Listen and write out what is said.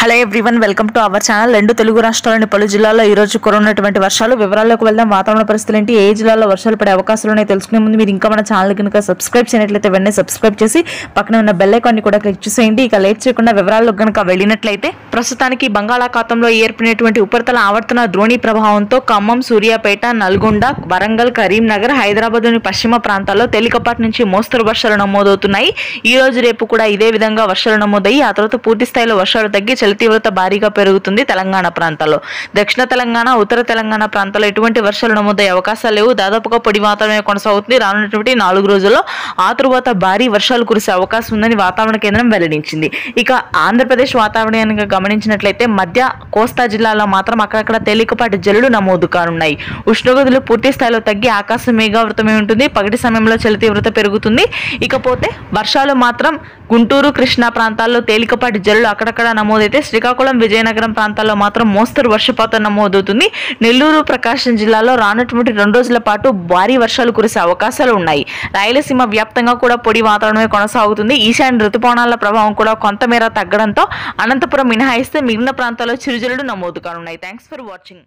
Hello everyone, welcome to our channel. రెండు తెలుగు రాష్ట్రాల్లోని పలు జిల్లాల్లో ఈ రోజు కురున్నటువంటి వర్షాలు వివరాల్లోకి వెళ్దాం. వాతావరణ పరిస్థితులు ఏంటి, ఏ జిల్లాలో వర్షాలు పడే అవకాశాలు ఉన్నాయి తెలుసుకునే ముందు మీరు ఇంకా మన ఛానల్ కనుక సబ్స్క్రైబ్ చేయనట్లయితే వెంటనే సబ్స్క్రైబ్ చేసి పక్కన ఉన్న బెల్ ఐకాన్ ని కూడా క్లిక్ చేసేయండి. ఇక లేట్ చేయకుండా వివరాల్లోకి కనుక వెళ్ళినట్లయితే ప్రస్తుతానికి బంగాళాఖాతంలో ఏర్పడినటువంటి ఉపరితల ఆవర్తన ద్రోణి ప్రభావంతో ఖమ్మం, సూర్యాపేట, నల్గొండ, వరంగల్, కరీంనగర్, హైదరాబాద్లోని పశ్చిమ ప్రాంతాల్లో తేలికపాటి నుంచి మోస్తరు వర్షాలు నమోదవుతున్నాయి. ఈ రోజు రేపు కూడా ఇదే విధంగా వర్షాలు నమోదయ్యి ఆ తర్వాత పూర్తి స్థాయిలో వర్షాలు తగ్గి చలి తీవ్రత భారీగా పెరుగుతుంది. తెలంగాణ ప్రాంతాల్లో, దక్షిణ తెలంగాణ, ఉత్తర తెలంగాణ ప్రాంతాల్లో ఎటువంటి వర్షాలు నమోదయ్యే అవకాశాలు లేవు. దాదాపుగా పొడి వాతావరణమే కొనసాగుతుంది. రానున్నటువంటి 4 రోజుల్లో ఆ తరువాత భారీ వర్షాలు కురిసే అవకాశం ఉందని వాతావరణ కేంద్రం వెల్లడించింది. ఇక ఆంధ్రప్రదేశ్ వాతావరణాన్ని గమనించినట్లయితే మధ్య కోస్తా జిల్లాలో మాత్రం అక్కడక్కడ తేలికపాటి జల్లులు నమోదు కానున్నాయి. ఉష్ణోగ్రతలు పూర్తి స్థాయిలో తగ్గి ఆకాశం మేఘావృతమై ఉంటుంది. పగటి సమయంలో చలి తీవ్రత పెరుగుతుంది. ఇకపోతే వర్షాలు మాత్రం గుంటూరు, కృష్ణా ప్రాంతాల్లో తేలికపాటి జల్లులు అక్కడక్కడ నమోదైతే శ్రీకాకుళం, విజయనగరం ప్రాంతాల్లో మాత్రం మోస్తరు వర్షపాతం నమోదవుతుంది. నెల్లూరు, ప్రకాశం జిల్లాలో రానున్నటువంటి 2 రోజుల పాటు భారీ వర్షాలు కురిసే అవకాశాలు ఉన్నాయి. రాయలసీమ వ్యాప్తంగా కూడా పొడి వాతావరణమే కొనసాగుతుంది. ఈశాన్య ఋతుపవనాల ప్రభావం కూడా కొంతమేర తగ్గడంతో అనంతపురం మినహాయిస్తే మిగిలిన ప్రాంతాల్లో చిరుజల్లులు నమోదు కానున్నాయి. Thanks for watching.